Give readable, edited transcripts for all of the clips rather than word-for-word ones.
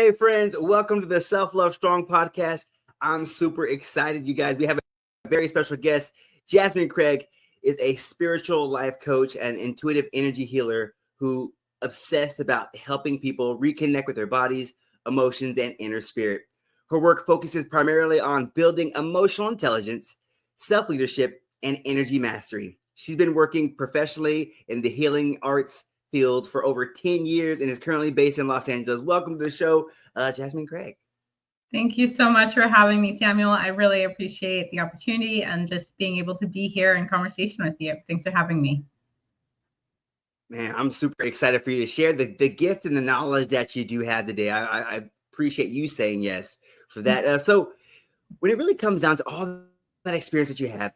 Hey, friends, welcome to the Self-Love Strong podcast. I'm super excited, you guys. We have a very special guest. Jazmine Craig is a spiritual life coach and intuitive energy healer who obsessed about helping people reconnect with their bodies, emotions, and inner spirit. Her work focuses primarily on building emotional intelligence, self-leadership, and energy mastery. She's been working professionally in the healing arts field for over 10 years and is currently based in Los Angeles. Welcome to the show, Jazmine Craig. Thank you so much for having me, Samuel. I really appreciate the opportunity and just being able to be here in conversation with you. Thanks for having me. Man, I'm super excited for you to share the gift and the knowledge that you do have today. I appreciate you saying yes for that. So when it really comes down to all that experience that you have,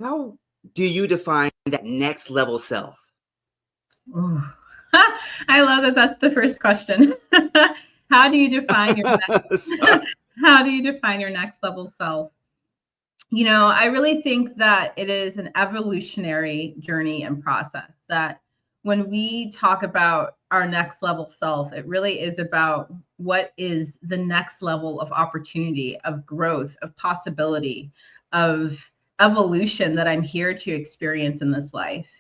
how do you define that next level self? Ooh. I love that that's the first question. How do you define your how do you define your next level self? You know, I really think that it is an evolutionary journey and process, that when we talk about our next level self, it really is about what is the next level of opportunity, of growth, of possibility, of evolution that I'm here to experience in this life.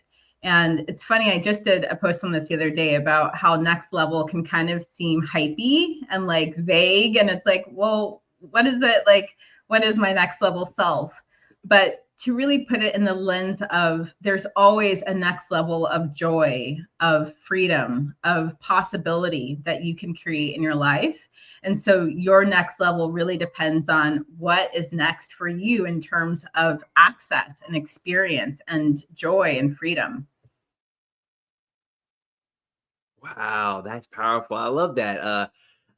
And it's funny, I just did a post on this the other day about how next level can kind of seem hypey and like vague. And it's like, well, what is it like? What is my next level self? But to really put it in the lens of there's always a next level of joy, of freedom, of possibility that you can create in your life. And so your next level really depends on what is next for you in terms of access and experience and joy and freedom. Wow, that's powerful. I love that. I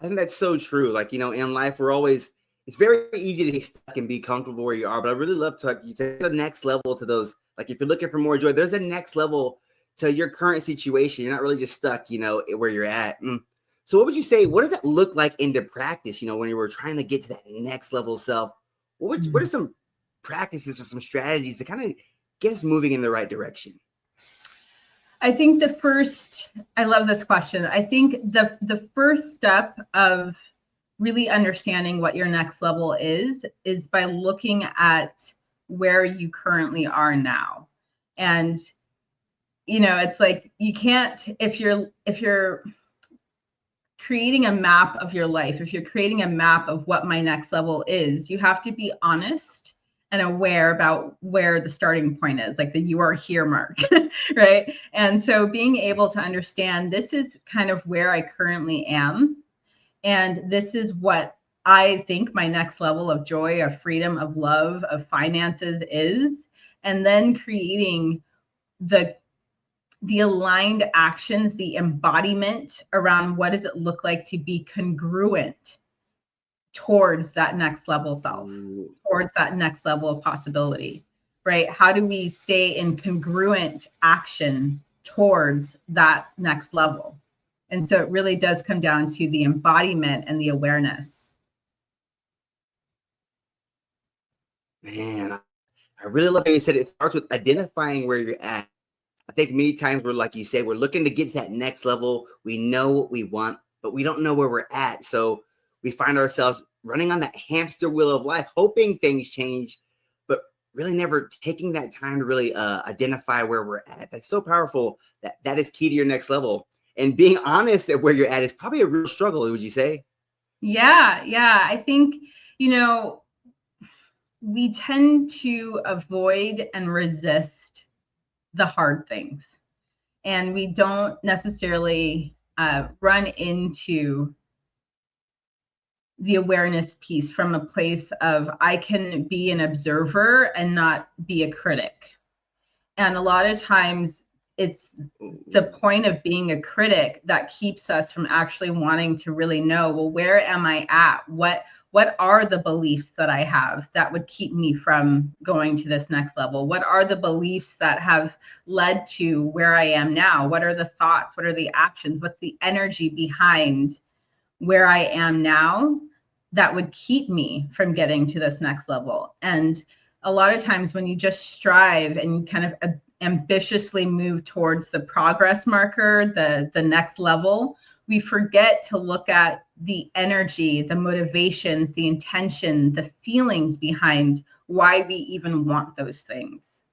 think that's so true. Like, you know, in life, it's very easy to get stuck and be comfortable where you are. But I really love to, you take the next level to those. Like, if you're looking for more joy, there's a next level to your current situation. You're not really just stuck, you know, where you're at. So what would you say, what does that look like into practice, you know, when you were trying to get to that next level self? What are some practices or some strategies to kind of get us moving in the right direction? I think I love this question. I think the first step of really understanding what your next level is by looking at where you currently are now. And, you know, it's like, you can't, if you're creating a map of your life, if you're creating a map of what my next level is, you have to be honest and aware about where the starting point is, like the you are here mark, right? And so being able to understand this is kind of where I currently am. And this is what I think my next level of joy, of freedom, of love, of finances is. And then creating the aligned actions, the embodiment around what does it look like to be congruent towards that next level self, towards that next level of possibility, right? How do we stay in congruent action towards that next level? And so it really does come down to the embodiment and the awareness. Man, I really love how you said it starts with identifying where you're at. I think many times we're, like you said, we're looking to get to that next level. We know what we want, but we don't know where we're at. So we find ourselves running on that hamster wheel of life, hoping things change, but really never taking that time to really identify where we're at. That's so powerful. That is key to your next level. And being honest at where you're at is probably a real struggle, would you say? Yeah. I think, you know, we tend to avoid and resist the hard things. And we don't necessarily run into the awareness piece from a place of I can be an observer and not be a critic. And a lot of times it's the point of being a critic that keeps us from actually wanting to really know, well, where am I at? What are the beliefs that I have that would keep me from going to this next level? What are the beliefs that have led to where I am now? What are the thoughts? What are the actions? What's the energy behind where I am now that would keep me from getting to this next level? And a lot of times when you just strive and you kind of ambitiously move towards the progress marker, the next level, we forget to look at the energy, the motivations, the intention, the feelings behind why we even want those things.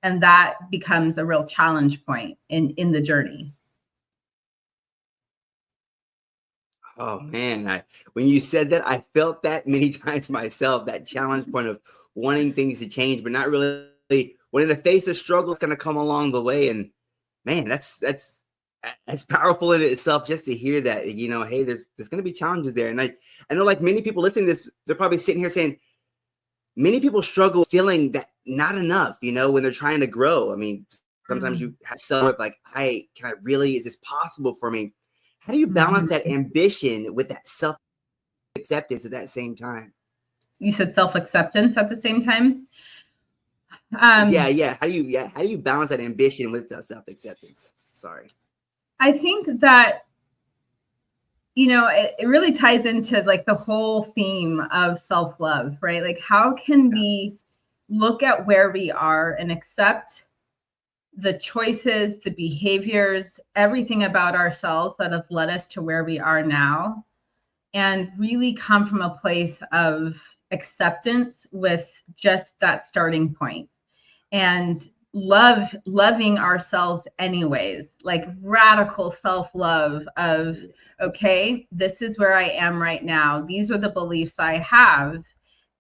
And that becomes a real challenge point in the journey. Oh man, when you said that, I felt that many times myself, that challenge point of wanting things to change, but not really wanting to face the struggle that's going to come along the way. And man, that's powerful in itself just to hear that, hey, there's going to be challenges there. And I know like many people listening to this, they're probably sitting here saying, many people struggle feeling that not enough, when they're trying to grow. I mean, sometimes you have self like, is this possible for me? How do you balance that ambition with that self-acceptance at that same time? You said self-acceptance at the same time? Yeah. How do you balance that ambition with that self-acceptance? Sorry. I think that, it really ties into like the whole theme of self-love, right? Like how can we look at where we are and accept the choices, the behaviors, everything about ourselves that have led us to where we are now, and really come from a place of acceptance with just that starting point, and loving ourselves anyways, like radical self-love of, okay, this is where I am right now. These are the beliefs I have.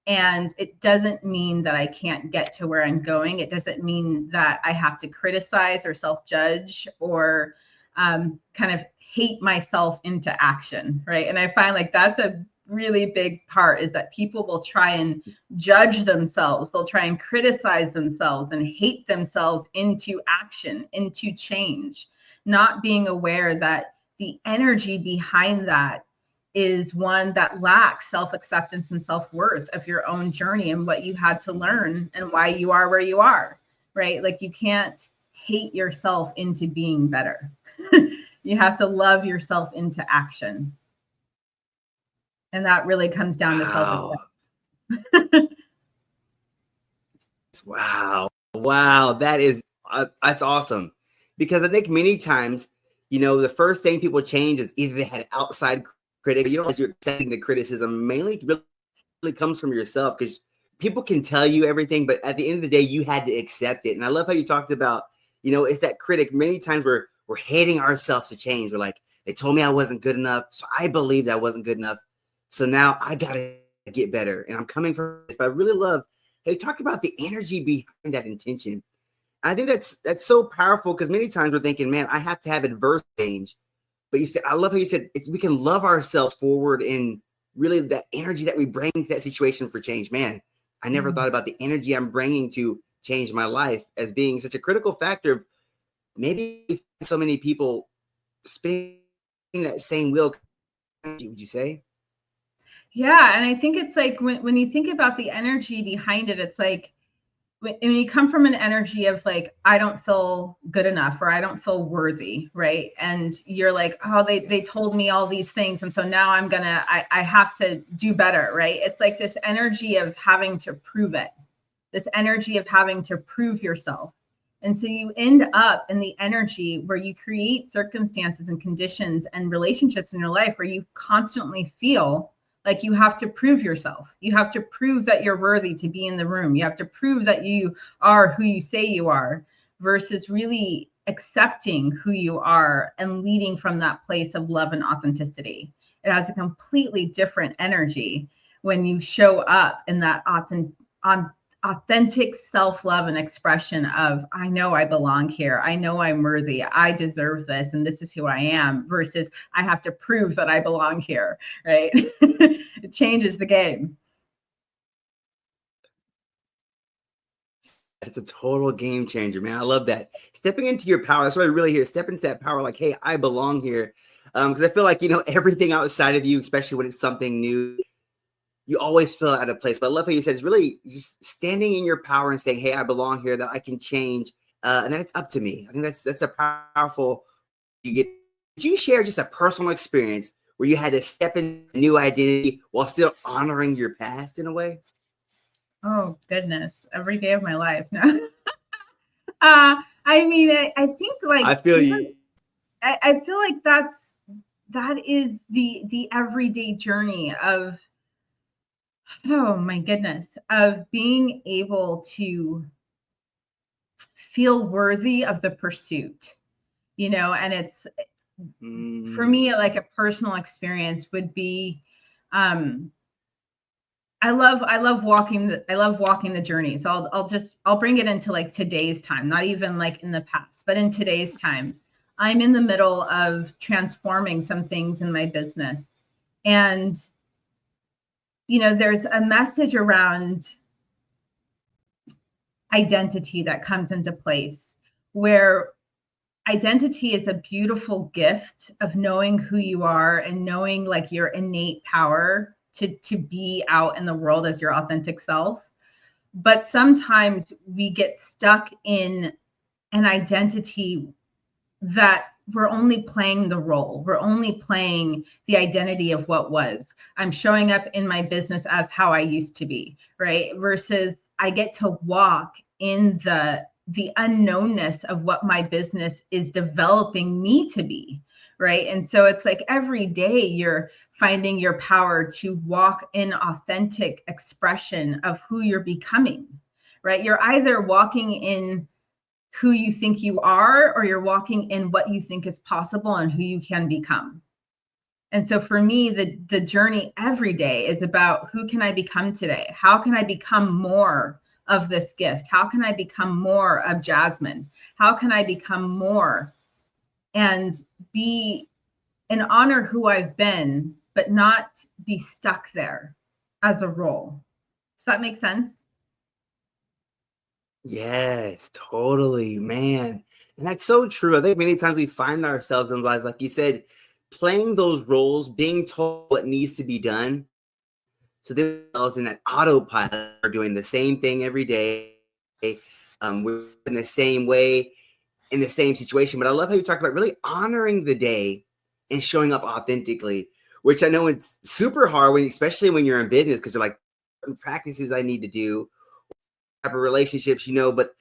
And it doesn't mean that I can't get to where I'm going. It doesn't mean that I have to criticize or self-judge or kind of hate myself into action, right? And I find like that's a really big part, is that people will try and judge themselves. They'll try and criticize themselves and hate themselves into action, into change, not being aware that the energy behind that is one that lacks self-acceptance and self-worth of your own journey and what you had to learn and why you are where you are, right? Like you can't hate yourself into being better. You have to love yourself into action. And that really comes down to self-acceptance. Wow. That's awesome. Because I think many times, the first thing people change is either they had an outside critic, as you're accepting the criticism, mainly really comes from yourself, because people can tell you everything, but at the end of the day, you had to accept it. And I love how you talked about, it's that critic. Many times we're hating ourselves to change. We're like, they told me I wasn't good enough, so I believed I wasn't good enough. So now I got to get better. And I'm coming from this, but I really love how you talked about the energy behind that intention. I think that's so powerful, because many times we're thinking, man, I have to have adverse change. But you said, I love how you said we can love ourselves forward in really that energy that we bring to that situation for change. Man, I never thought about the energy I'm bringing to change my life as being such a critical factor of maybe so many people spinning that same wheel. Would you say? Yeah. And I think it's like when you think about the energy behind it, it's like, when you come from an energy of like, I don't feel good enough, or I don't feel worthy, right? And you're like, oh, they told me all these things, and so now I have to do better, right? It's like this energy of having to prove it, this energy of having to prove yourself. And so you end up in the energy where you create circumstances and conditions and relationships in your life where you constantly feel like you have to prove yourself. You have to prove that you're worthy to be in the room. You have to prove that you are who you say you are, versus really accepting who you are and leading from that place of love and authenticity. It has a completely different energy when you show up in that authentic self-love and expression of, I know I belong here. I know I'm worthy. I deserve this. And this is who I am, versus I have to prove that I belong here, right? It changes the game. It's a total game changer, man. I love that. Stepping into your power. That's what I really hear. Step into that power. Like, hey, I belong here. Because I feel like, everything outside of you, especially when it's something new, you always feel out of place. But I love how you said it's really just standing in your power and saying, hey, I belong here, that I can change. And then it's up to me. I think that's a powerful, did you share just a personal experience where you had to step in a new identity while still honoring your past in a way? Oh, goodness. Every day of my life. No. I mean, I think like, I feel you. I feel like that's is the everyday journey of, oh my goodness, of being able to feel worthy of the pursuit, and it's for me, like a personal experience would be, I love walking the journey. So I'll bring it into like today's time, not even like in the past, but in today's time. I'm in the middle of transforming some things in my business. And there's a message around identity that comes into place, where identity is a beautiful gift of knowing who you are and knowing like your innate power to be out in the world as your authentic self. But sometimes we get stuck in an identity that we're only playing the role. We're only playing the identity of what was. I'm showing up in my business as how I used to be, right? Versus I get to walk in the unknownness of what my business is developing me to be, right? And so it's like every day you're finding your power to walk in authentic expression of who you're becoming, right? You're either walking in who you think you are, or you're walking in what you think is possible and who you can become. And so for me, the journey every day is about, who can I become today? How can I become more of this gift? How can I become more of Jazmine? How can I become more and be and honor who I've been, but not be stuck there as a role? Does that make sense? Yes, totally, man. And that's so true. I think many times we find ourselves in life, like you said, playing those roles, being told what needs to be done. So they themselves in that autopilot are doing the same thing every day. We're in the same way, in the same situation. But I love how you talked about really honoring the day and showing up authentically, which I know it's super hard especially when you're in business, because they're like practices I need to do, type of relationships, but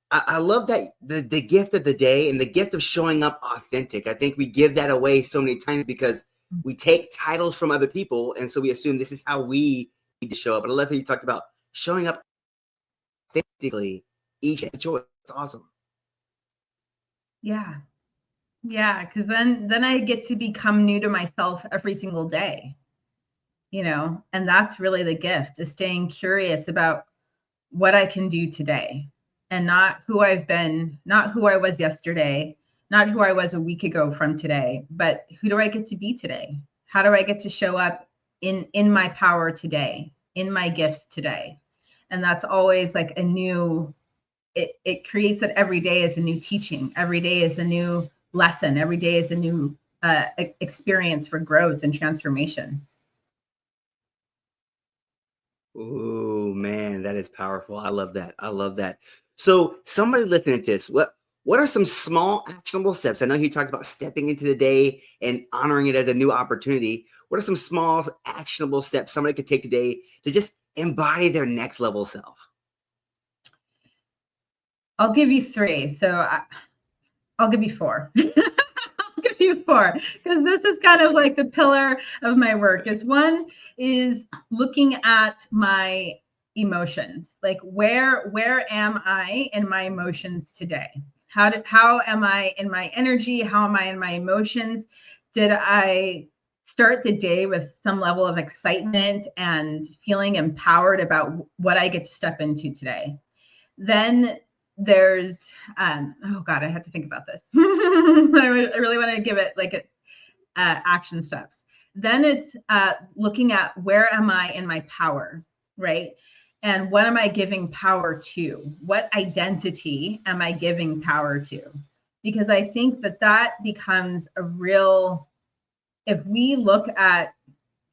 I love that the gift of the day and the gift of showing up authentic. I think we give that away so many times because we take titles from other people, and so we assume this is how we need to show up. But I love how you talked about showing up authentically each choice. It's awesome. Yeah. Because then I get to become new to myself every single day, and that's really the gift, is staying curious about what I can do today, and not who I've been, not who I was yesterday, not who I was a week ago from today, but who do I get to be today? How do I get to show up in my power today, in my gifts today? And that's always like a new, it creates that every day is a new teaching. Every day is a new lesson. Every day is a new experience for growth and transformation. Ooh, man, that is powerful. I love that. I love that. So somebody listening to this, what are some small actionable steps? I know you talked about stepping into the day and honoring it as a new opportunity. What are some small actionable steps somebody could take today to just embody their next level self? I'll give you 3. So I'll give you 4. I'll give you 4, because this is kind of like the pillar of my work. One is looking at my emotions. Like where am I in my emotions today? How am I in my energy? How am I in my emotions? Did I start the day with some level of excitement and feeling empowered about what I get to step into today? Then there's oh god, I have to think about this. I really want to give it like action steps. Then it's looking at, where am I in my power, right? And what am I giving power to? What identity am I giving power to? Because I think that becomes a real, if we look at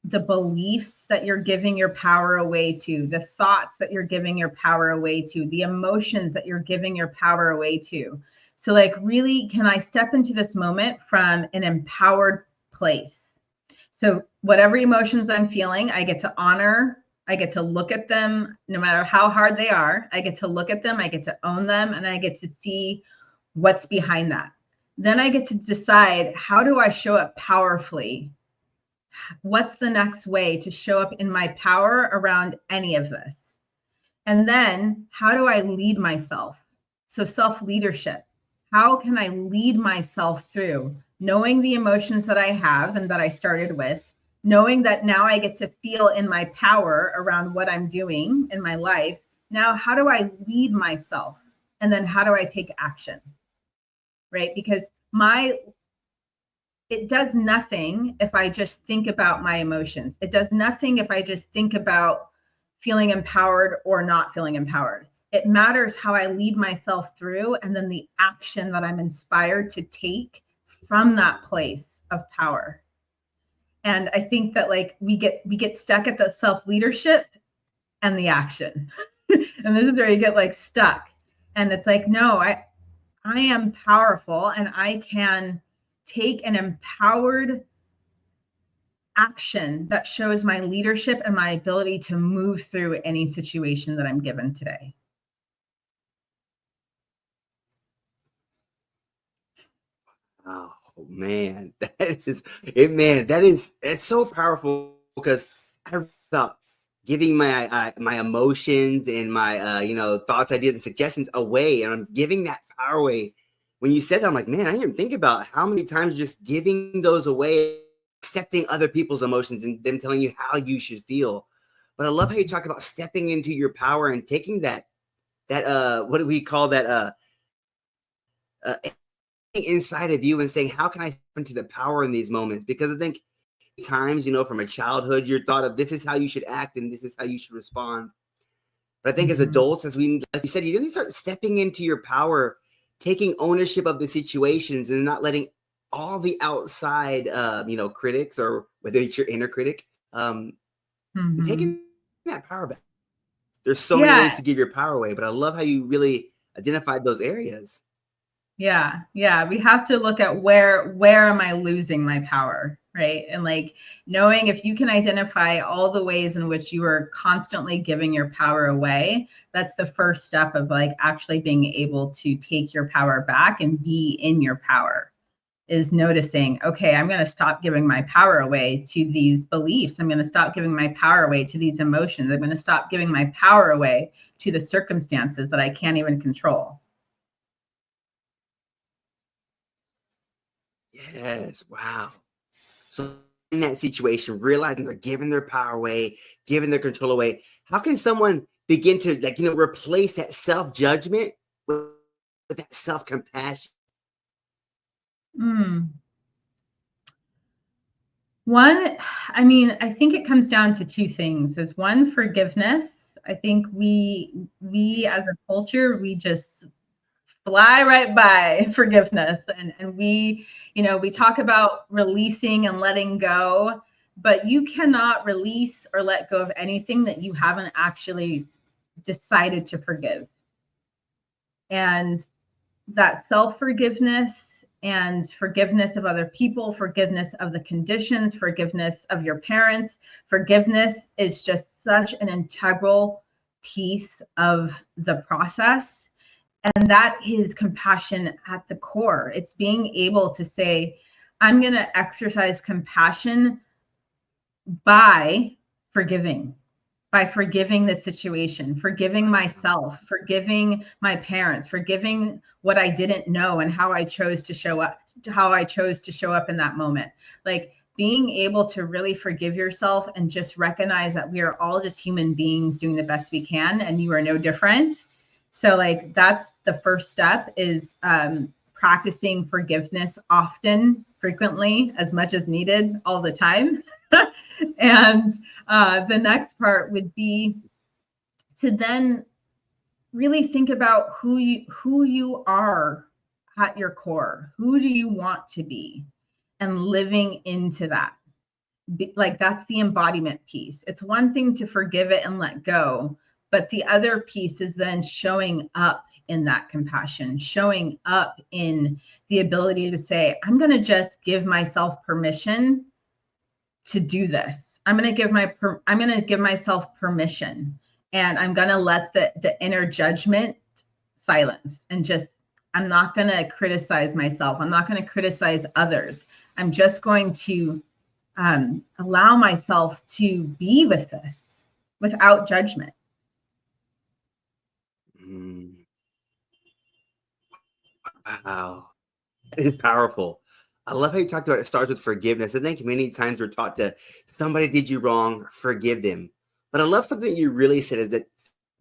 the beliefs that you're giving your power away to, the thoughts that you're giving your power away to, the emotions that you're giving your power away to. So like, really, can I step into this moment from an empowered place? So whatever emotions I'm feeling, I get to honor, I get to look at them, no matter how hard they are. I get to look at them, I get to own them, and I get to see what's behind that. Then I get to decide, how do I show up powerfully? What's the next way to show up in my power around any of this? And then how do I lead myself? So self-leadership. How can I lead myself through knowing the emotions that I have and that I started with, knowing that now I get to feel in my power around what I'm doing in my life. Now, how do I lead myself? And then how do I take action? Right? Because it does nothing if I just think about my emotions. It does nothing if I just think about feeling empowered or not feeling empowered. It matters how I lead myself through, and then the action that I'm inspired to take from that place of power. And I think that like we get stuck at the self-leadership and the action. And this is where you get like stuck. And it's like, no, I am powerful, and I can take an empowered action that shows my leadership and my ability to move through any situation that I'm given today. Oh man, that's so powerful, because I about giving my emotions and my thoughts, ideas, and suggestions away, and I'm giving that power away. When you said that, I'm like, man, I didn't even think about how many times just giving those away, accepting other people's emotions and them telling you how you should feel. But I love how you talk about stepping into your power and taking that what do we call that uh inside of you and saying, how can I step into the power in these moments? Because I think times, from a childhood, you're thought of, this is how you should act and this is how you should respond. But I think as adults, like you said, you need to start stepping into your power, taking ownership of the situations and not letting all the outside, critics, or whether it's your inner critic, taking that power back. There's so many ways to give your power away, but I love how you really identified those areas. Yeah. We have to look at where am I losing my power, right? And like knowing if you can identify all the ways in which you are constantly giving your power away, that's the first step of like actually being able to take your power back and be in your power. Is noticing, okay, I'm going to stop giving my power away to these beliefs. I'm going to stop giving my power away to these emotions. I'm going to stop giving my power away to the circumstances that I can't even control. Yes. Wow. So in that situation, realizing they're giving their power away, giving their control away, how can someone begin to replace that self-judgment with that self-compassion? One, I mean, I think it comes down to two things. Is one, forgiveness. I think we as a culture, we just fly right by forgiveness, and we talk about releasing and letting go, but you cannot release or let go of anything that you haven't actually decided to forgive. And that self-forgiveness and forgiveness of other people, forgiveness of the conditions, forgiveness of your parents, forgiveness is just such an integral piece of the process. And that is compassion at the core. It's being able to say, I'm going to exercise compassion by forgiving the situation, forgiving myself, forgiving my parents, forgiving what I didn't know and how I chose to show up in that moment. Like being able to really forgive yourself and just recognize that we are all just human beings doing the best we can, and you are no different. So like that's the first step, is practicing forgiveness often, frequently, as much as needed, all the time. And the next part would be to then really think about who you are at your core. Who do you want to be? And living into that. Like that's the embodiment piece. It's one thing to forgive it and let go, but the other piece is then showing up in that compassion, showing up in the ability to say, I'm going to just give myself permission to do this. I'm going to give myself permission, and I'm going to let the inner judgment silence, and just I'm not going to criticize myself. I'm not going to criticize others. I'm just going to allow myself to be with this without judgment. Wow. It is powerful. I love how you talked about it starts with forgiveness. I think many times we're taught to somebody did you wrong, forgive them. But I love something you really said is that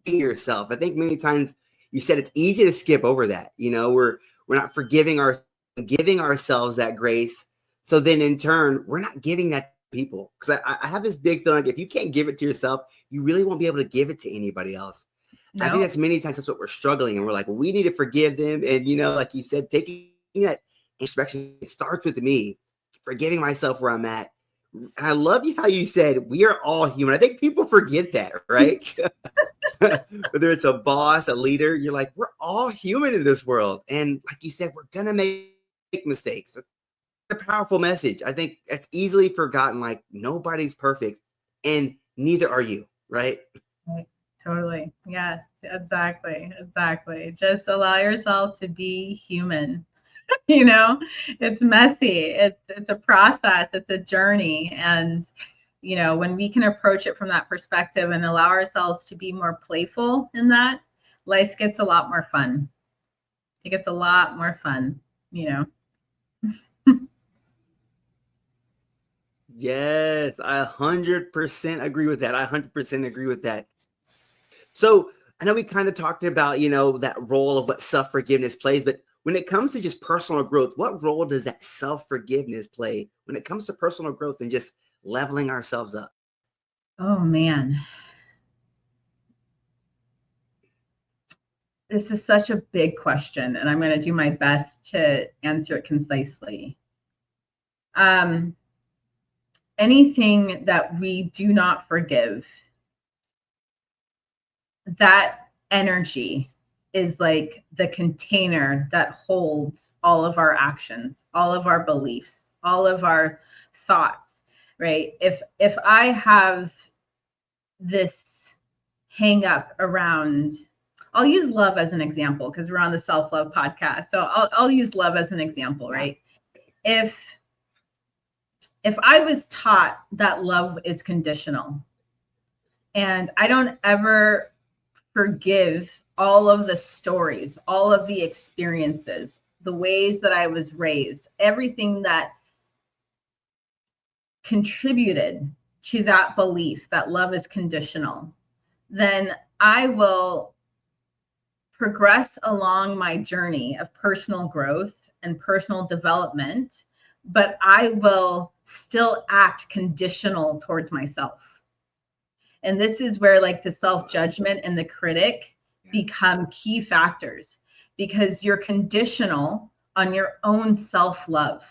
yourself. I think many times you said it's easy to skip over that. We're not giving ourselves that grace. So then in turn, we're not giving that to people. Because I have this big feeling like if you can't give it to yourself, you really won't be able to give it to anybody else. No. I think that's many times that's what we're struggling. And we're like, well, we need to forgive them. And like you said, taking that introspection starts with me, forgiving myself where I'm at. And I love how you said we are all human. I think people forget that, right? Whether it's a boss, a leader, you're like, we're all human in this world. And like you said, we're going to make mistakes. That's a powerful message. I think that's easily forgotten. Like nobody's perfect and neither are you, right? Totally. Yeah, exactly. Just allow yourself to be human. It's messy. It's a process. It's a journey. And, when we can approach it from that perspective and allow ourselves to be more playful in that, life gets a lot more fun. It gets a lot more fun, Yes, I 100% agree with that. I 100% agree with that. So I know we kind of talked about, that role of what self-forgiveness plays, but when it comes to just personal growth, what role does that self-forgiveness play when it comes to personal growth and just leveling ourselves up? Oh, man. This is such a big question, and I'm going to do my best to answer it concisely. Anything that we do not forgive, that energy is like the container that holds all of our actions, all of our beliefs, all of our thoughts, right? If I have this hang up around, I'll use love as an example because we're on the self-love podcast. So I'll use love as an example, right? If I was taught that love is conditional and I don't ever forgive all of the stories, all of the experiences, the ways that I was raised, everything that contributed to that belief that love is conditional, then I will progress along my journey of personal growth and personal development, but I will still act conditional towards myself. And this is where like the self-judgment and the critic become key factors because you're conditional on your own self-love.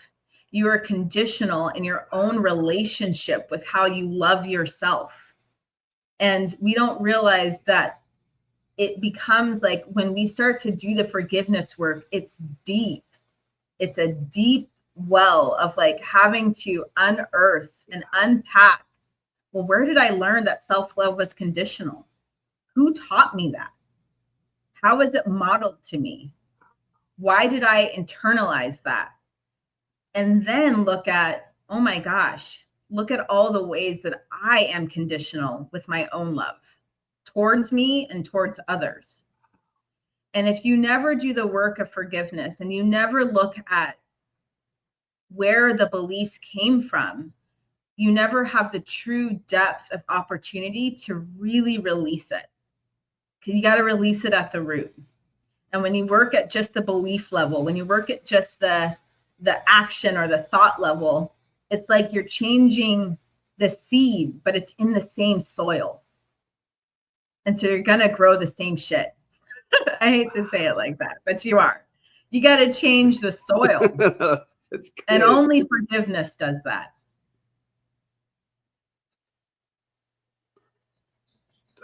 You are conditional in your own relationship with how you love yourself. And we don't realize that it becomes like when we start to do the forgiveness work, it's deep. It's a deep well of like having to unearth and unpack. Well, where did I learn that self-love was conditional? Who taught me that? How was it modeled to me? Why did I internalize that? And then look at, oh my gosh, look at all the ways that I am conditional with my own love towards me and towards others. And if you never do the work of forgiveness and you never look at where the beliefs came from, you never have the true depth of opportunity to really release it. Because you got to release it at the root. And when you work at just the belief level, when you work at just the action or the thought level, it's like you're changing the seed, but it's in the same soil. And so you're going to grow the same shit. I hate to say it like that, but you are. You got to change the soil. And only forgiveness does that.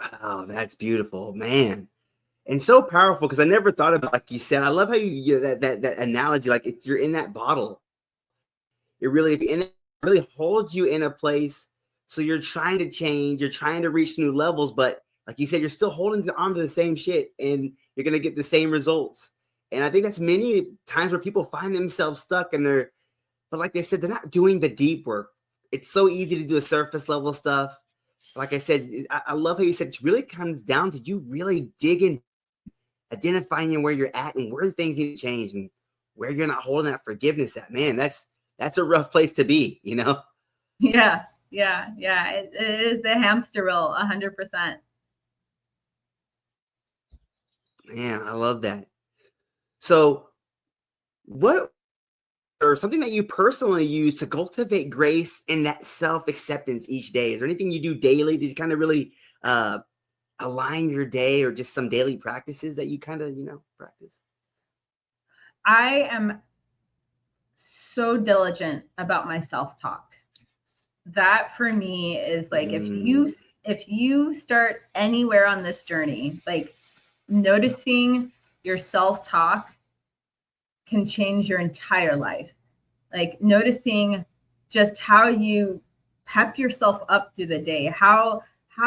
Wow, that's beautiful, man. And so powerful because I never thought about, like you said, I love how you that analogy, like you're in that bottle. It really holds you in a place. So you're trying to change, you're trying to reach new levels, but like you said, you're still holding on to the same shit and you're going to get the same results. And I think that's many times where people find themselves stuck and but like they said, they're not doing the deep work. It's so easy to do the surface level stuff. Like I said, I love how you said it really comes down to you really digging, identifying where you're at and where things need to change and where you're not holding that forgiveness at. Man, that's a rough place to be, you know? Yeah. It is the hamster wheel, 100%. Man, I love that. So what or something that you personally use to cultivate grace and that self-acceptance each day? Is there anything you do daily to kind of really align your day, or just some daily practices that you kind of, practice? I am so diligent about my self-talk. That for me is like, if you start anywhere on this journey, like noticing your self-talk can change your entire life. Like noticing just how you pep yourself up through the day. How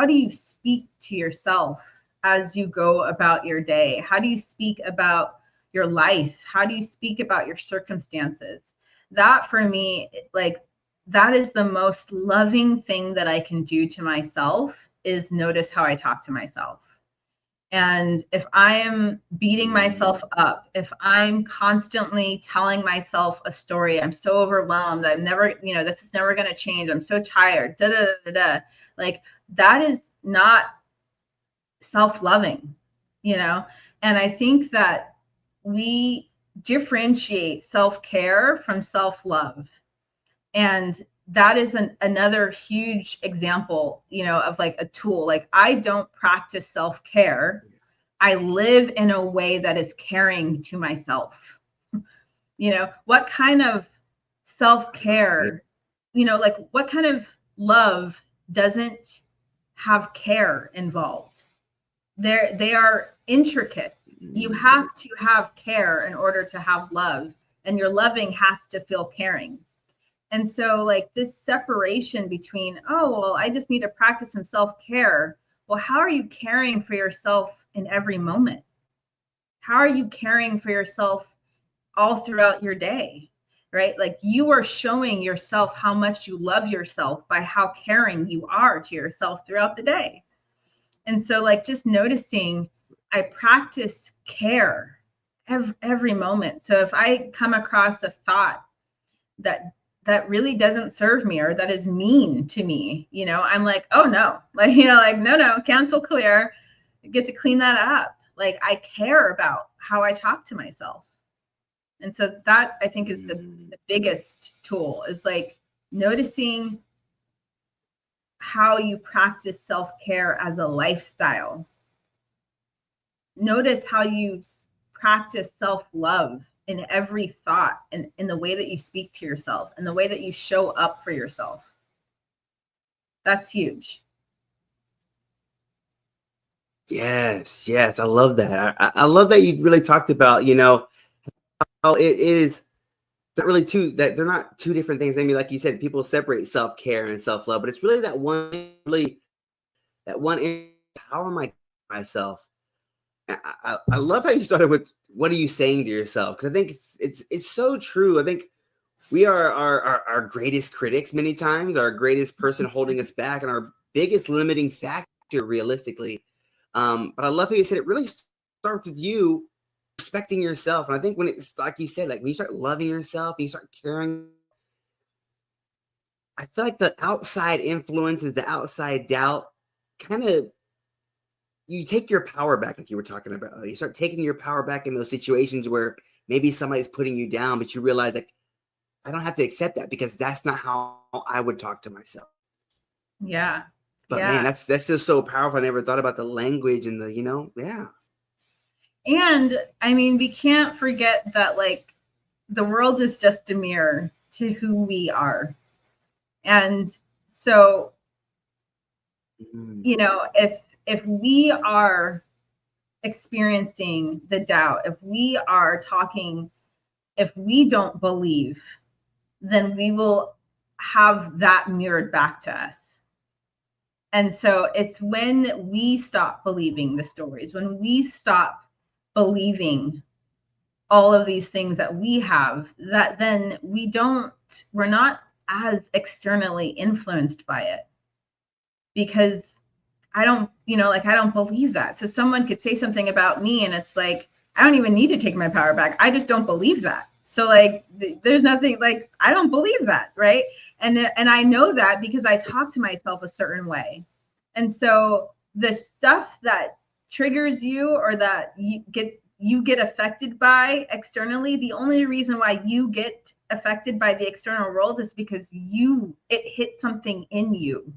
do you speak to yourself as you go about your day? How do you speak about your life? How do you speak about your circumstances? That for me, like, that is the most loving thing that I can do to myself, is notice how I talk to myself. And if I am beating myself up, if I'm constantly telling myself a story, I'm so overwhelmed, I'm never, this is never going to change, I'm so tired, like, that is not self-loving, And I think that we differentiate self-care from self-love. And that is another huge example, of like a tool. Like, I don't practice self-care. I live in a way that is caring to myself. What kind of self-care, like what kind of love doesn't have care involved? They are intricate. You have to have care in order to have love, and your loving has to feel caring. And so, like, this separation between, oh, well, I just need to practice some self-care. Well, how are you caring for yourself in every moment? How are you caring for yourself all throughout your day, right? Like, you are showing yourself how much you love yourself by how caring you are to yourself throughout the day. And so, like, just noticing, I practice care every moment. So if I come across a thought that really doesn't serve me, or that is mean to me, I'm like, oh no, like, no, cancel, clear, get to clean that up. Like, I care about how I talk to myself. And so that, I think, is the biggest tool, is like noticing how you practice self-care as a lifestyle. Notice how you practice self-love in every thought, and in the way that you speak to yourself, and the way that you show up for yourself. That's huge. Yes. I love that. I love that you really talked about, how it is not really that they're not two different things. I mean, like you said, people separate self-care and self-love, but it's really that one how am I myself? I love how you started with, what are you saying to yourself? Because I think it's so true. I think we are our greatest critics many times, our greatest person holding us back, and our biggest limiting factor, realistically. But I love how you said it really starts with you respecting yourself. And I think when it's like you said, like when you start loving yourself, you start caring, I feel like the outside influences, the outside doubt, kind of, you take your power back, like you were talking about. You start taking your power back in those situations where maybe somebody's putting you down, but you realize, like, I don't have to accept that, because that's not how I would talk to myself. Yeah. But man, that's just so powerful. I never thought about the language and the, yeah. And I mean, we can't forget that, like, the world is just a mirror to who we are. And so, if we are experiencing the doubt, if we are talking, if we don't believe, then we will have that mirrored back to us. And so it's when we stop believing the stories, when we stop believing all of these things that we have, that then we're not as externally influenced by it, because I don't, like, I don't believe that. So someone could say something about me and it's like, I don't even need to take my power back. I just don't believe that. So like, there's nothing, like, I don't believe that. Right. And I know that because I talk to myself a certain way. And so the stuff that triggers you, or that you get affected by externally, the only reason why you get affected by the external world is because it hit something in you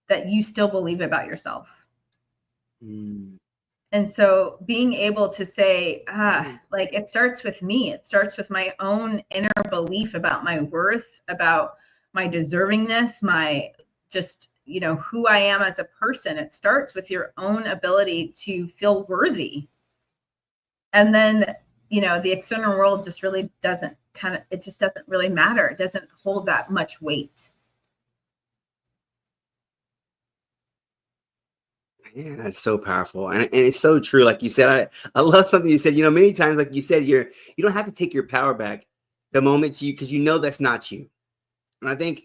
that you still believe about yourself. Mm. And so being able to say, like, it starts with me. It starts with my own inner belief about my worth, about my deservingness, my just, who I am as a person. It starts with your own ability to feel worthy. And then, the external world just really doesn't it just doesn't really matter. It doesn't hold that much weight. Yeah, that's so powerful. And it's so true. Like you said, I love something you said, many times, like you said, you don't have to take your power back the moment because that's not you. And I think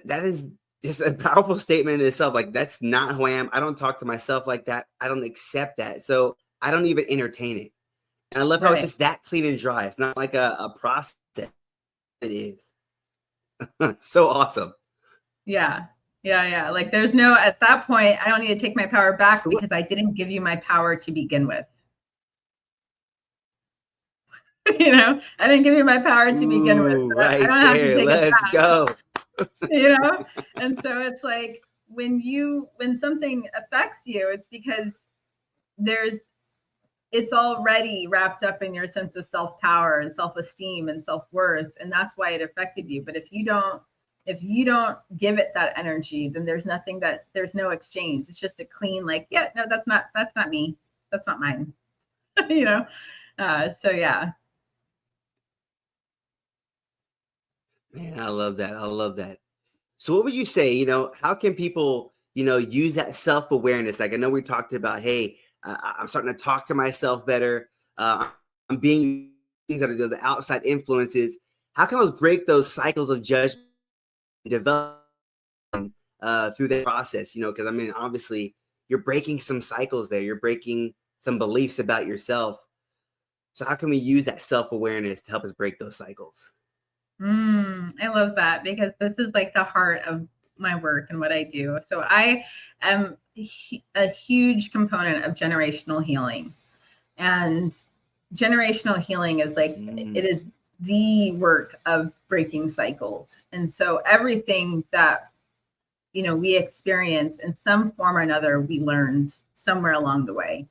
that is just a powerful statement in itself. Like, that's not who I am. I don't talk to myself like that. I don't accept that. So I don't even entertain it. And I love how it's just that clean and dry. It's not like a process. It is. So awesome. Yeah. Yeah. Like, there's at that point, I don't need to take my power back because I didn't give you my power to begin with. I didn't give you my power to begin with. So right I don't there. have to take Let's it back. Go. And so it's like, when something affects you, it's because it's already wrapped up in your sense of self-power and self-esteem and self-worth, and that's why it affected you. But if you don't give it that energy, then there's no exchange. It's just a clean, like, yeah, no, that's not me, that's not mine. So yeah. Man, I love that. I love that. So what would you say, how can people, use that self-awareness? Like, I know we talked about, hey, I'm starting to talk to myself better. I'm being things that are the outside influences. How can I break those cycles of judgment and develop through that process? Because obviously you're breaking some cycles there. You're breaking some beliefs about yourself. So how can we use that self-awareness to help us break those cycles? I love that, because this is like the heart of my work and what I do. So I am a huge component of generational healing, and generational healing is like, it is the work of breaking cycles. And so everything that we experience in some form or another, we learned somewhere along the way.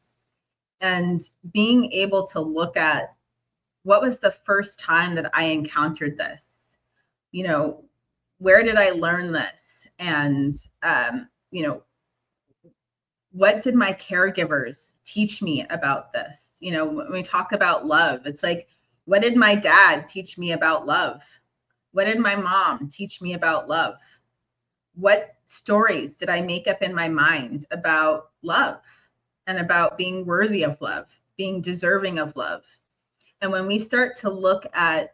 And being able to look at, what was the first time that I encountered this? Where did I learn this? And what did my caregivers teach me about this? When we talk about love, it's like, what did my dad teach me about love? What did my mom teach me about love? What stories did I make up in my mind about love and about being worthy of love, being deserving of love? And when we start to look at,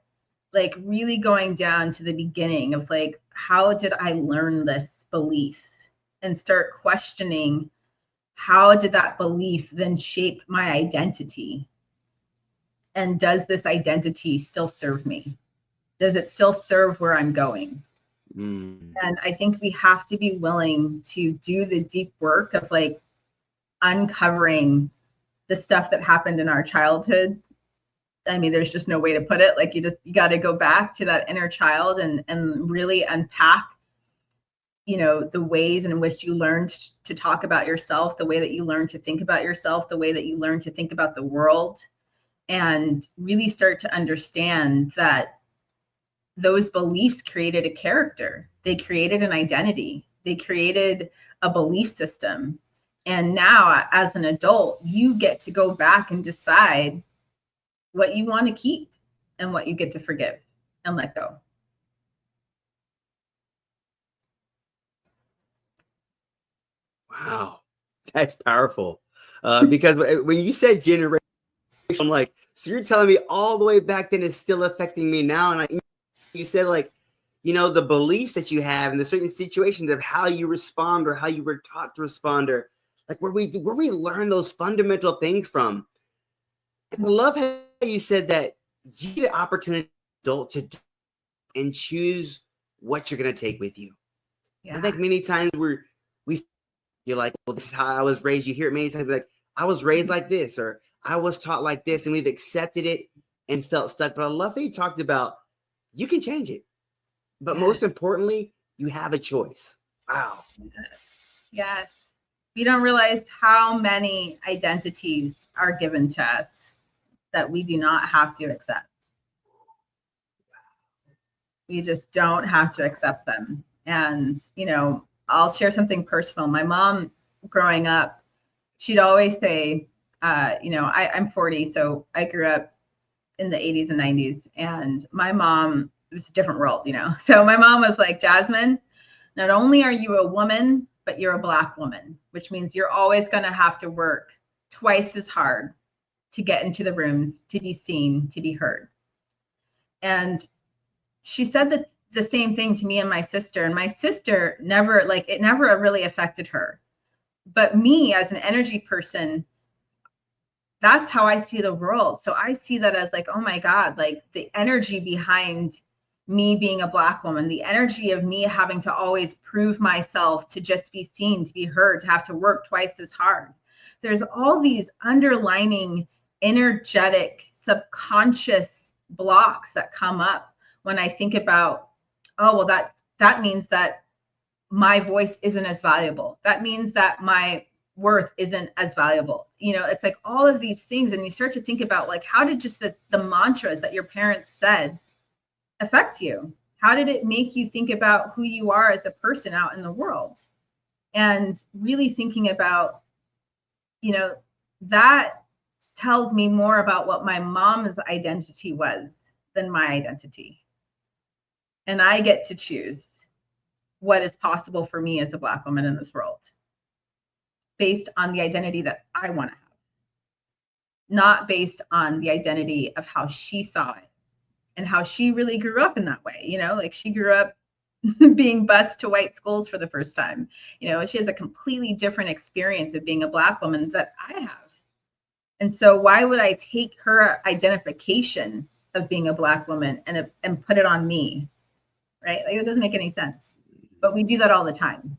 like, really going down to the beginning of, like, how did I learn this belief, and start questioning, how did that belief then shape my identity? And does this identity still serve me? Does it still serve where I'm going? And I think we have to be willing to do the deep work of, like, uncovering the stuff that happened in our childhood. I mean, there's just no way to put it. Like, you got to go back to that inner child and really unpack, the ways in which you learned to talk about yourself, the way that you learned to think about yourself, the way that you learned to think about the world, and really start to understand that those beliefs created a character. They created an identity. They created a belief system. And now, as an adult, you get to go back and decide what you want to keep and what you get to forgive and let go. Wow, that's powerful. Because when you said generational I'm like, so you're telling me all the way back then is still affecting me now? And you said, like, you know, the beliefs that you have in the certain situations of how you respond or how you were taught to respond, or like where we learn those fundamental things from. And I love how you said that you get an opportunity to do and choose what you're going to take with you. Yeah. I think many times you're like, well, this is how I was raised. You hear it many times, like, I was raised like this, or I was taught like this, and we've accepted it and felt stuck. But I love that you talked about you can change it. But most importantly, you have a choice. Wow. Yes. We don't realize how many identities are given to us that we do not have to accept. We just don't have to accept them. And, you know, I'll share something personal. My mom, growing up, she'd always say, you know, I'm 40, so I grew up in the 80s and 90s. And my mom, it was a different world, you know. So my mom was like, Jazmine, not only are you a woman, but you're a Black woman, which means you're always going to have to work twice as hard to get into the rooms, to be seen, to be heard. And she said the same thing to me and my sister. And my sister never, like, it never really affected her. But me as an energy person, that's how I see the world. So I see that as like, oh my God, like the energy behind me being a Black woman, the energy of me having to always prove myself, to just be seen, to be heard, to have to work twice as hard. There's all these underlining energetic subconscious blocks that come up when I think about, oh, well, that means that my voice isn't as valuable. That means that my worth isn't as valuable. You know, it's like all of these things. And you start to think about, like, how did just the mantras that your parents said affect you? How did it make you think about who you are as a person out in the world? And really thinking about, you know, that tells me more about what my mom's identity was than my identity. And I get to choose what is possible for me as a Black woman in this world based on the identity that I want to have, not based on the identity of how she saw it and how she really grew up in that way. You know, like she grew up being bused to white schools for the first time. You know, she has a completely different experience of being a Black woman that I have. And so why would I take her identification of being a Black woman and put it on me? Right? Like, it doesn't make any sense. But we do that all the time.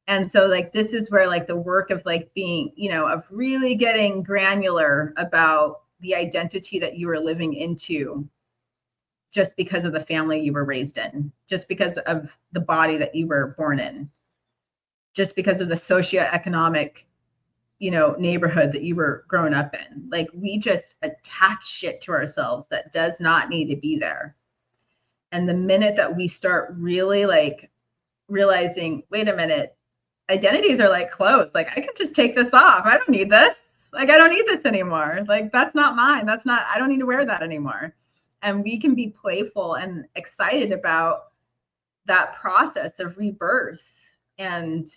And so, like, this is where, like, the work of, like, being, you know, of really getting granular about the identity that you are living into just because of the family you were raised in, just because of the body that you were born in, just because of the socioeconomic, you know, neighborhood that you were growing up in. Like, we just attach shit to ourselves that does not need to be there. And the minute that we start really, like, realizing, wait a minute, identities are like clothes. Like, I can just take this off. I don't need this. Like, I don't need this anymore. Like, that's not mine. I don't need to wear that anymore. And we can be playful and excited about that process of rebirth and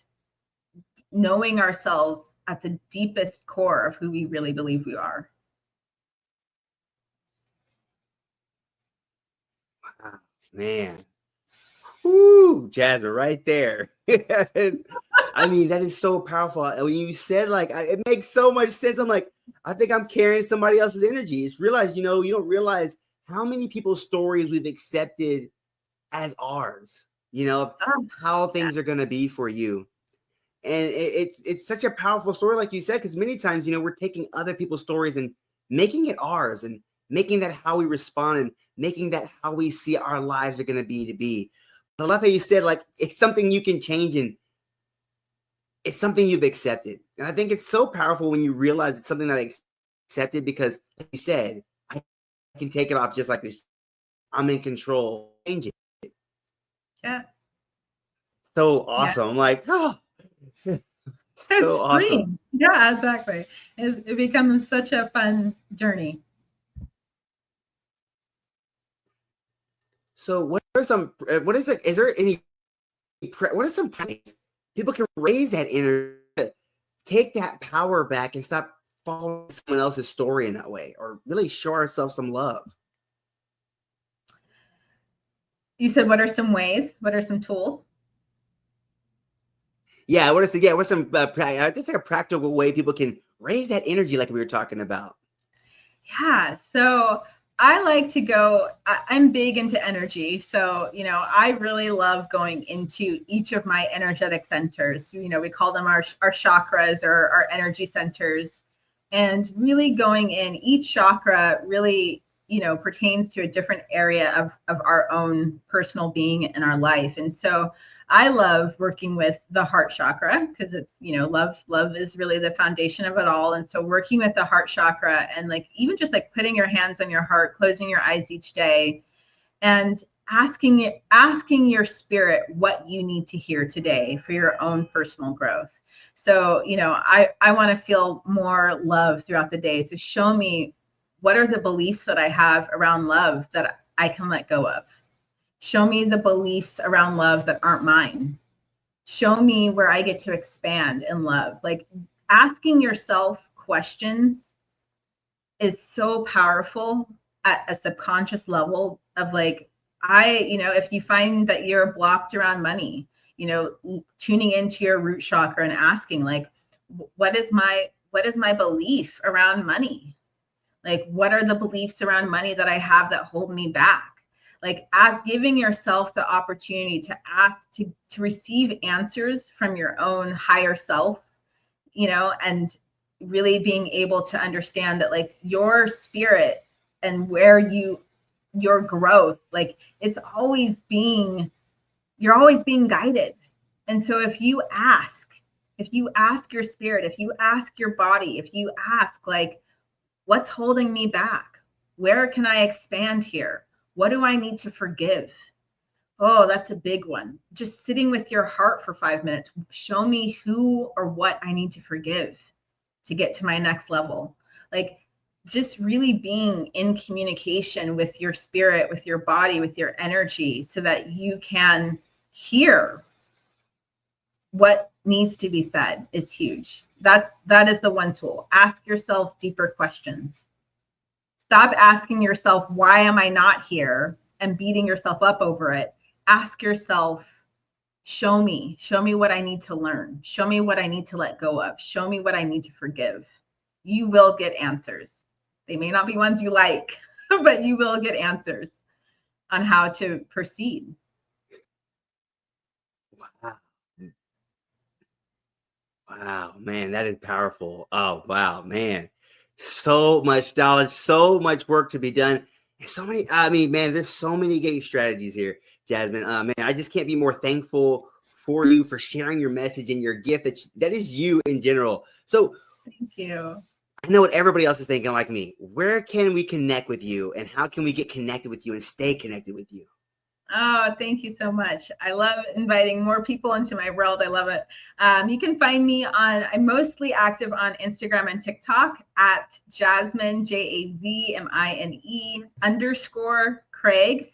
knowing ourselves at the deepest core of who we really believe we are. Wow, man. Woo, Jazmine, right there. I mean, that is so powerful. When you said, like, it makes so much sense. I'm like, I think I'm carrying somebody else's energy. It's realize, you know, you don't realize how many people's stories we've accepted as ours, you know, of how things are going to be for you. And it's such a powerful story, like you said, because many times, you know, we're taking other people's stories and making it ours and making that how we respond and making that how we see our lives are going to be. I love how you said, like, it's something you can change and it's something you've accepted. And I think it's so powerful when you realize it's something that I accepted because, like you said, I can take it off just like this. I'm in control. Change it. Yeah. So awesome. Yeah. I'm like, oh. So it's awesome. Free. Yeah, exactly. It becomes such a fun journey. So what are some practices people can raise that energy, take that power back and stop follow someone else's story in that way, or really show ourselves some love? You said, what are some ways? What are some tools? Yeah, what's some just like a practical way people can raise that energy, like we were talking about? Yeah. So I like to go, I'm big into energy. So, I really love going into each of my energetic centers. We call them our chakras or our energy centers. And really going in, each chakra really, pertains to a different area of our own personal being in our life. And so I love working with the heart chakra because it's, love is really the foundation of it all. And so working with the heart chakra and like, even just like putting your hands on your heart, closing your eyes each day and asking your spirit what you need to hear today for your own personal growth. So, I want to feel more love throughout the day. So show me, what are the beliefs that I have around love that I can let go of? Show me the beliefs around love that aren't mine. Show me where I get to expand in love. Like, asking yourself questions is so powerful at a subconscious level of like, if you find that you're blocked around money, tuning into your root chakra and asking like, what is my belief around money? Like, what are the beliefs around money that I have that hold me back? Like, as giving yourself the opportunity to ask, to receive answers from your own higher self, and really being able to understand that like your spirit and your growth, like you're always being guided. And so if you ask your spirit, if you ask your body, if you ask like, what's holding me back? Where can I expand here? What do I need to forgive? Oh, that's a big one. Just sitting with your heart for 5 minutes. Show me who or what I need to forgive to get to my next level. Like, just really being in communication with your spirit, with your body, with your energy, so that you can hear what needs to be said is huge. That is the one tool. Ask yourself deeper questions. Stop asking yourself, why am I not here? And beating yourself up over it. Ask yourself, show me what I need to learn. Show me what I need to let go of. Show me what I need to forgive. You will get answers. They may not be ones you like, but you will get answers on how to proceed. Wow. Wow, man, that is powerful. Oh, wow, man. So much knowledge, so much work to be done. And so many, I mean, man, there's so many great strategies here, Jazmine. Man, I just can't be more thankful for you for sharing your message and your gift that is you in general. So Thank you. I know what everybody else is thinking like me. Where can we connect with you and how can we get connected with you and stay connected with you? Oh, thank you so much. I love inviting more people into my world. I love it. You can find me I'm mostly active on Instagram and TikTok at Jazmine, JAZMINE _Craig, CRAIG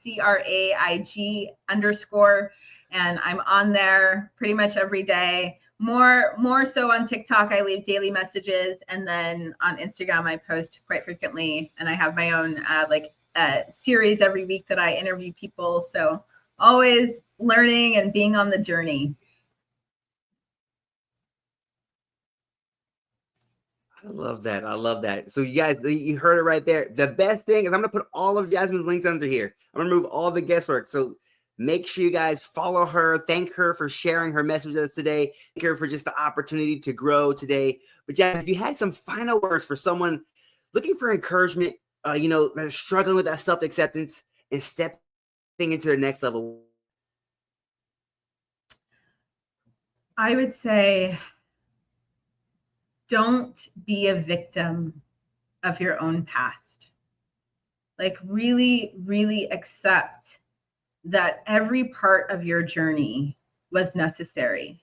_. And I'm on there pretty much every day. More so on TikTok, I leave daily messages. And then on Instagram, I post quite frequently. And I have my own series every week that I interview people. So always learning and being on the journey. I love that. I love that. So you guys, you heard it right there. The best thing is I'm going to put all of Jazmine's links under here. I'm going to remove all the guesswork. So make sure you guys follow her. Thank her for sharing her message with us today. Thank her for just the opportunity to grow today. But Jazmine, if you had some final words for someone looking for encouragement, that are struggling with that self-acceptance and stepping into their next level. I would say, don't be a victim of your own past. Like, really, really accept that every part of your journey was necessary.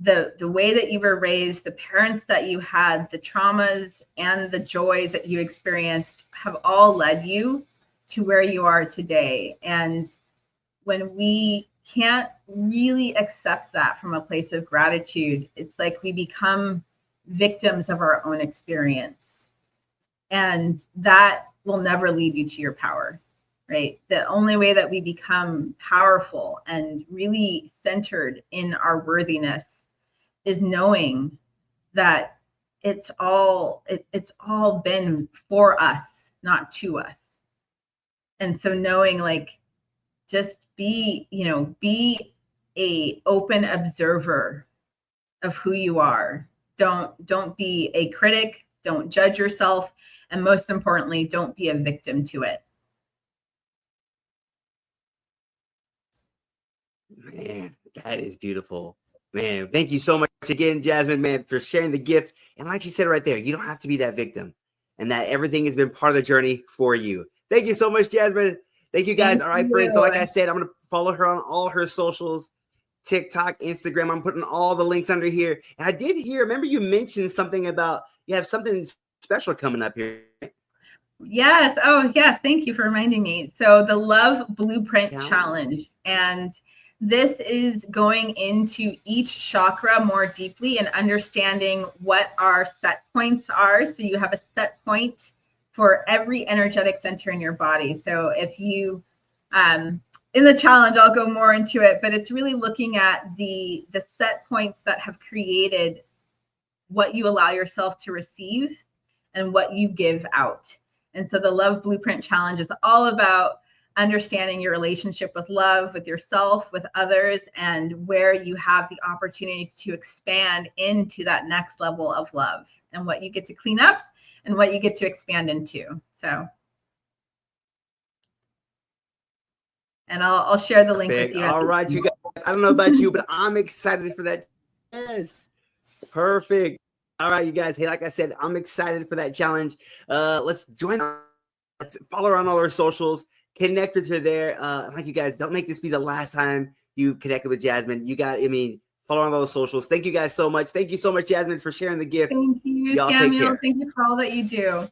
The way that you were raised, the parents that you had, the traumas and the joys that you experienced have all led you to where you are today. And when we can't really accept that from a place of gratitude, it's like we become victims of our own experience. And that will never lead you to your power, right? The only way that we become powerful and really centered in our worthiness is knowing that it's all been for us, not to us. And so knowing, like, just be a open observer of who you are. Don't be a critic, don't judge yourself, and most importantly, don't be a victim to it. Man, that is beautiful. Man, thank you so much again, Jazmine, man, for sharing the gift. And like you said right there, you don't have to be that victim, and that everything has been part of the journey for you. Thank you so much, Jazmine. Thank you, guys. All right, friends. So like I said, I'm going to follow her on all her socials, TikTok, Instagram. I'm putting all the links under here. And I did hear, remember you mentioned something about you have something special coming up here. Yes. Oh, yes. Thank you for reminding me. So the Love Blueprint Challenge. And this is going into each chakra more deeply and understanding what our set points are. So you have a set point for every energetic center in your body. So if you, in the challenge, I'll go more into it, but it's really looking at the set points that have created what you allow yourself to receive and what you give out. And so the Love Blueprint Challenge is all about understanding your relationship with love, with yourself, with others, and where you have the opportunity to expand into that next level of love and what you get to clean up and what you get to expand into. So, and I'll share the link with you. All right, you guys. I don't know about you, but I'm excited for that. Yes. Perfect. All right, you guys. Hey, like I said, I'm excited for that challenge. Let's join. Let's follow her on all our socials. Connect with her there. Like you guys, don't make this be the last time you connected with Jazmine. You got, follow on all those socials. Thank you guys so much. Thank you so much, Jazmine, for sharing the gift. Thank you, Y'all take care. Samuel. Thank you for all that you do.